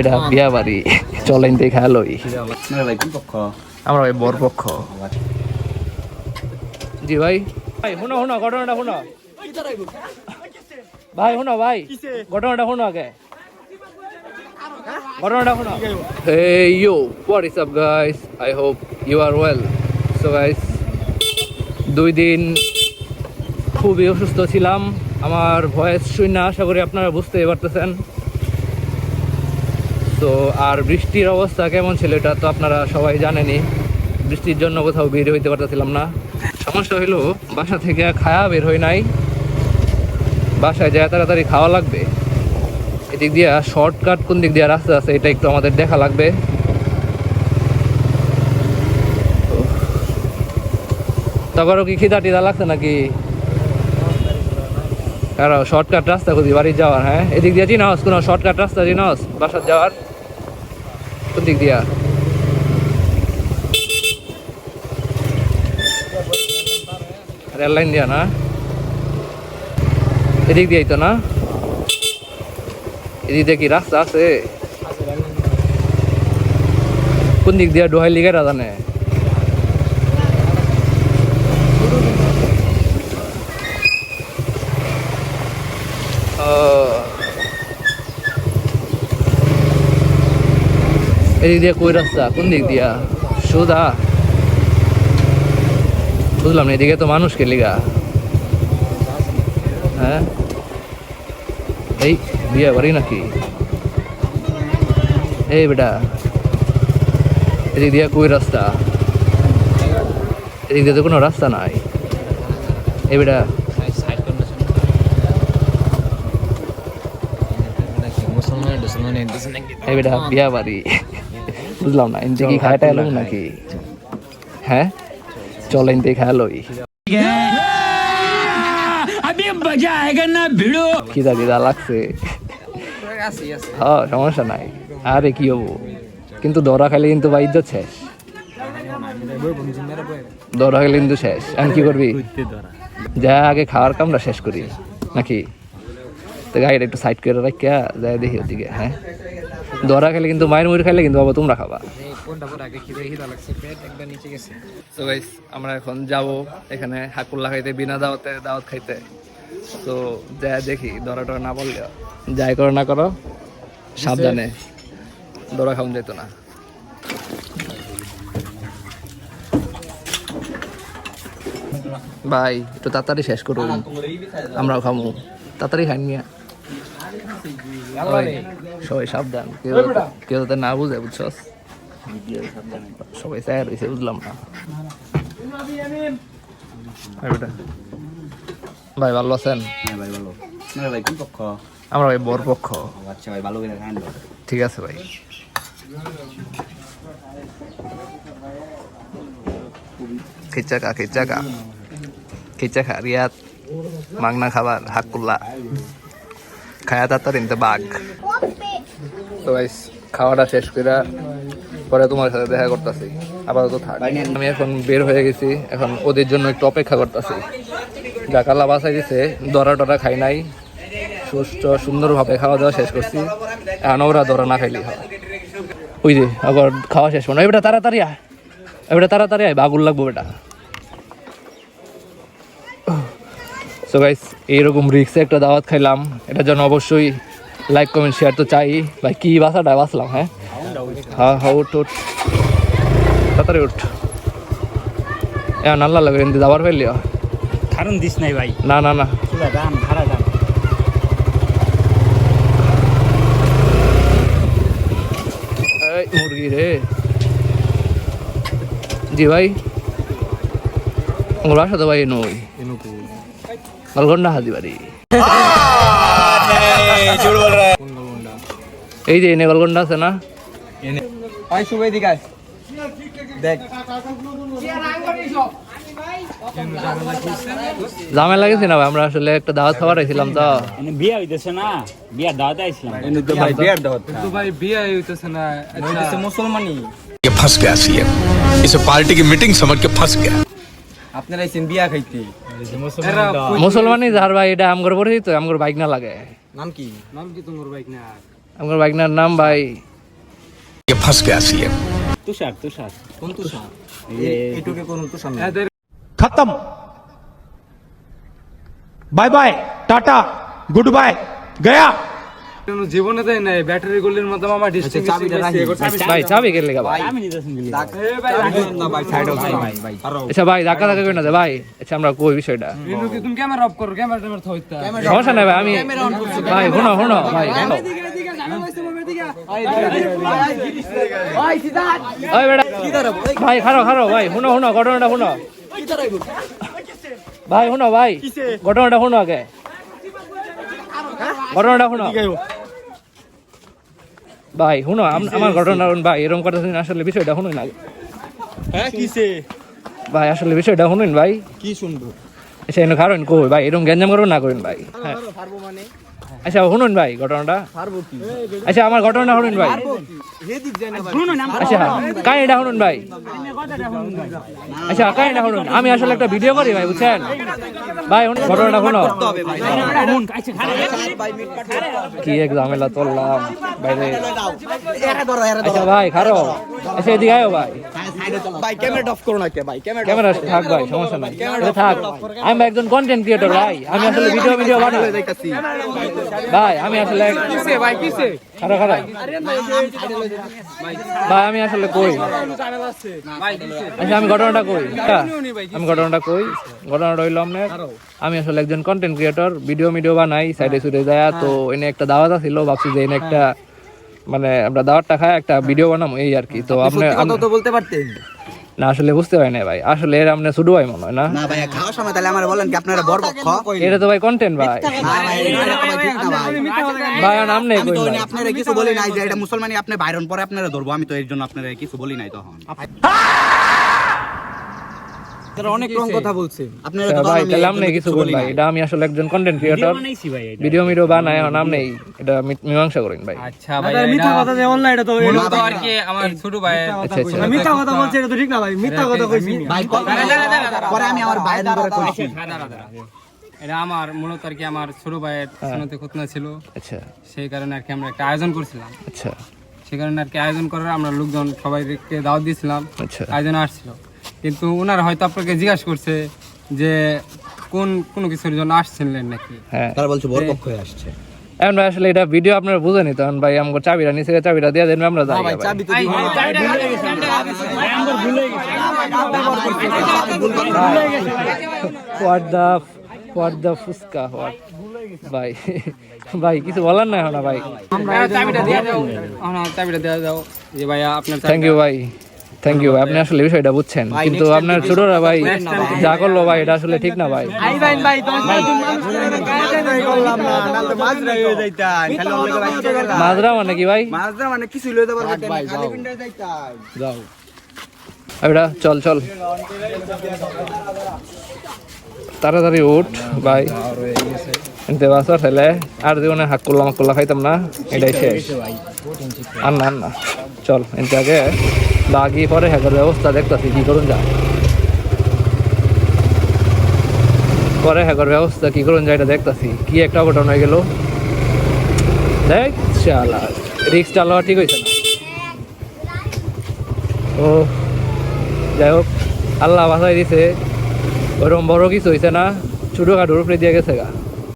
এটা বিয়া বাড়ি চলেন দেখা লই আমরা ভাই বর পক্ষ জি ভাই ভাই শুনো শুনো ঘটনাটা শুনো ভাই শুনো ভাই ঘটনাটা শুনো আগে ঘটনাটা শুনো Hey yo, what is up guys? I hope you are well. So guys, 2 দিন খুবই অসুস্থ ছিলাম। আমার ভয়েস শুনে আশা করি আপনারা বুঝতেই পারতেছেন। তো আর বৃষ্টির অবস্থা কেমন ছিল এটা তো আপনারা সবাই জানেনই। বৃষ্টির জন্য কোথাও বের হইতে পারতেছিলাম না। সমস্যা হইলো বাসা থেকে খাওয়া বের হই নাই, বাসায় যায় তাড়াতাড়ি খাওয়া লাগবে। এদিক দিয়ে শর্টকাট কোন দিক দিয়ে রাস্তা আছে এটা একটু আমাদের দেখা লাগবে। তারপরও কি খিদা টিদা লাগছে নাকি? কারণ শর্টকাট রাস্তা খুঁজি বাড়ি যাওয়ার। হ্যাঁ, এদিক দিয়ে চিনাস কোনো শর্টকাট রাস্তা চিনাস বাসার যাওয়ার? কোন দিক দিয়া? রেল লাইন দিয়া না? এদিক দিয়েই তো না? এদিক দিয়ে কি রাস্তা আছে? কোন দিক দিয়া ডোহাই লিগে জানে? এদিক দিয়ে কই রাস্তা? কোন দিক দিয়া? সুদা বুঝলাম না। এদিকে তো মানুষকে লিগা। হ্যাঁ, এই বিয়ে বাড়ি নাকি? এই বেটা এদিক দিয়ে কই রাস্তা? এদিক দিয়ে তো কোনো রাস্তা নাই। এই বেটা এই বেটা বিয়া বাড়ি বুঝলাম না। ইনতে কি খাইটা এলো নাকি? হ্যাঁ চল ইনতে খাই লই। খিদা খিদা লাগছে। হ্যাঁ সমস্যা নাই। আরে কি হবো, কিন্তু দরা খাইলে কিন্তু বা ইজ্জত শেষ। দরা খাইলে কিন্তু শেষ। আমি কি করবি? যা আগে খাওয়ার কামটা শেষ করি নাকি? তো গাড়িটা একটু সাইড করে রাখিয়া যাই দেখি ওদিকে। হ্যাঁ, দরা খেলে কিন্তু মায়ের মুড়ি খাইলে কিন্তু বাবা তোমরা খাবা। তো গাইস আমরা এখন যাবো এখানে হাকুল্লা খাইতে, বিনা দাওয়াতে দাওয়াত খাইতে। তো যা দেখি দরা টরা না বললে যাই করো না করো সাবধানে, দরা খাওয়া যেত না। ভাই একটু তাড়াতাড়ি শেষ করুন, আমরাও খামু। তাড়াতাড়ি খাই নিয়া সবাই সাবধান, কেউ যাতে না বুঝে, বুঝছস? সবাই চায় রয়েছে, বুঝলাম না। ভাই ভালো আছেন? আমরা ভাই বর পক্ষ। ঠিক আছে ভাই। খিচাকা খিচাকা খিচাকা রিয়াত মাংনা খাবার হাকুল্লা খায়া তাড়াতাড়ি নিতে বাঘ। তো গাইস খাওয়াটা শেষ করে পরে তোমার সাথে দেখা করতেছি। আপাতত থাক, আমি এখন বের হয়ে গেছি। এখন ওদের জন্য একটু অপেক্ষা করতেছি। জাকালা বাসায় গেছে, দরা টরা খাই নাই, সুস্থ সুন্দরভাবে খাওয়া দাওয়া শেষ করছি। এখন ওরা দরা না খাইলেই হয়। ওই যে আবার খাওয়া শেষ মনে হয়। এবারে তাড়াতাড়ি আয়, এবারে তাড়াতাড়ি আয়, বাগুল লাগবো বেটা। সো গাইস এইরকম রিক্সে একটা দাওয়াত খাইলাম, এটার জন্য অবশ্যই লাইক কমেন্ট শেয়ার তো চাই। ভাই কি বাসাটা বাসলাম। হ্যাঁ হ্যাঁ হ্যাঁ, উঠ উঠ তাড়াতাড়ি উঠ। নাল্লা লাগে কিন্তু যাবার ফেললি কারণ দিস নাই ভাই। না না না মুরগি রে। জি ভাই আমার বাসা তো ভাই নই, গোলগন্ডা হাজি বাড়ি। এই যে এনে গোলগন্ডা আছে না? ঝামেলা লাগেছে না ভাই, আমরা আসলে একটা দাওয়াত খাবার আইছিলাম তো। বিয়ে হইতেছে না, বিয়ার দাওয়াতে আইছিলাম। भाई बिया হইতেছে না, মুসলমানি ये फंस गया सीएम, इसे पार्टी की मीटिंग समझ के फंस गया। আপনারা আইছেন বিয়া খাইতে। মুসলমানি যার ভাই এটা আমগর পড়েই তো আমগর বাইক না লাগে। নাম কি? নাম কি তোমার বাইক না? আমগর বাইক নার নাম ভাই हंस के हंसी है তুষার তুষার কোন তুষার এইটুকে কোন তুষার না खत्म bye bye tata goodbye गया জীবনে তাই নাই ব্যাটারি গুলির মতো মামা ভাই চাবি কে লেগা ভাই আমি নিতেছেন গেলি আচ্ছা ভাই ধাক্কা ধাক্কা করে না দে ভাই আচ্ছা আমরা কই বিষয়টা তুমি ক্যামেরা অফ করো ক্যামেরা ট্যামেরা থইতা সমস্যা নাই ভাই আমি ভাই শুনো শুনো ভাই শুনো। ওই বেটা ভাই খারো খারো ভাই শুনো শুনো ঘটনাটা শুনো ভাই শুনো ভাই ঘটনাটা শুনো আগে ঘটনাটা শুনো ভাই শুনো আমার ঘটনা ভাই এরকম কথা শুনুন আসলে বিষয়টা শুনুন আগে ভাই আসলে বিষয়টা শুনুন ভাই কি শুনবো আচ্ছা এনে কারণ কই ভাই এরকম গ্যাঞ্জাম করবেন না করেন ভাই হ্যাঁ আচ্ছা শুনুন ভাই ঘটনাটা আচ্ছা আমার ঘটনাটা শুনুন ভাই আচ্ছা কাহিনীটা শুনুন ভাই আচ্ছা কাহিনীটা শুনুন আমি আসলে একটা ভিডিও করি ভাই বুঝছেন ভাই ঘটনাটা শুনো কি এক ঝামেলা চললাম বাইরে আচ্ছা ভাই খারো আচ্ছা এদিকে আয়ো ভাই ভাই ক্যামেরা অফ করো না কে ভাই ক্যামেরা থাক ভাই সমস্যা নাই এটা থাক আমি একজন কন্টেন্ট ক্রিয়েটর ভাই আমি আসলে ভিডিও বানাই ভাই আমি আসলে ভাই কিসে খারো খারো ভাই আমি আসলে কই আচ্ছা আমি ঘটনাটা কই আমি ঘটনাটা কই ঘটনাটা হইলো আমি আসলে একজন কন্টেন্ট ক্রিয়েটর ভিডিও বানাই সাইডে সুইডে যায় তো এনে একটা দাওয়াত ছিল ভাবছি যে এনে একটা মানে আমরা দাওয়াতটা খাই একটা ভিডিও বানাবো এই আর কি তো আপনি তো বলতে পারতেন না আসলে বুঝতে পারি না ভাই আসলে এর আপনি শুধু ভাই মনে হয় না না ভাই খাওয়ার সময় তাহলে আমার বলেন কি আপনারা বরপক্ষ এটা তো ভাই কন্টেন্ট ভাই না ভাই এটা তো ভাই ঠিক না ভাই ভাই নাম নেই আমি কই তো ভাই। আপনারা কিছু বলি নাই যে এটা মুসলমানি আপনি বাইরন পরে আপনারা ধরবো আমি তো এর জন্য আপনারা কিছু বলি নাই তখন তারা অনেক রকম কথা বলছে আপনারা আচ্ছা তো ভাই আমি তাহলে এর নাম জন্য নেই কিছু বল ভাই এটা আমি আসলে একজন কন্টেন্ট ক্রিয়েটর বানাইছি ভাই এটা ভিডিও বানাই এখন নাম নেই এটা মীমাংসা করেন ভাই আচ্ছা ভাই মিথ্যা কথা যে অনলাইন এটা তো মূলত আর কি আমার ছোট ভাই আচ্ছা আচ্ছা মিথ্যা কথা বলছে এটা তো ঠিক না ভাই মিথ্যা কথা কইছি ভাই পরে আমি আমার বাইরন পরে কইছি এটা আমার মূলত আর কি আমার ছোট ভাইয়ের সুন্নতে খুতনা ছিল আচ্ছা সেই কারণে আর কি আমরা একটা আয়োজন করছিলাম আচ্ছা সেই কারণে আর কি আয়োজন করার আমরা লোকজন সবাইকে দাওয়াত দিয়েছিলাম আচ্ছা আয়োজনে আসছিল কিন্তু ওনারা হয়তো আপনাকে জিজ্ঞাসা করছে যে কোনো কিছুর জন্য আসছিলেন নাকি হ্যাঁ তারা বলছে বরপক্ষ হয়ে আসছে এখন ভাই আসলে এটা ভিডিও আপনারা বুঝেনি তখন ভাই আমাকে চাবিটা নিচে চাবিটা দিয়ে দেন আমরা যাই ভাই চাবি তো দিবেন হোয়াট দা ফুসকা হোয়াট ভাই ভাই কিছু বলার নাই না ভাই চাবিটা দিয়ে দাও চাবিটা দিয়ে দাও যে ভাইয়া আপনার থ্যাংক ইউ ভাই আপনি আসলে বিষয়টা বুঝছেন কিন্তু আপনার ছোটরা ভাই যা করলো ভাই এটা আসলে ঠিক না ভাই মাজরা মানে কি ভাই মানে কিছু লইতে পারবে ভাই যাও এটা চল চল তাড়াতাড়ি উঠ ভাই এনতে বাসার ছেলে আর জীবনে হাক করলা খাইতাম না এটাই শেষ আর না চল এনতে আগে বাগি পরে হ্যাকার ব্যবস্থা দেখতেছি কি করুন যা পরে হ্যাকার ব্যবস্থা কি করুন যা এটা দেখতেছি কি একটা ঘটনা হয়ে গেল দেখ শালা রিক্সটা লওয়া ঠিক হয়েছে না ও যাই হোক আল্লাহ বাসায় দিছে ওরকম বড় কিছু হয়েছে না ছোটখাটোর উপরে দিয়ে গেছে গা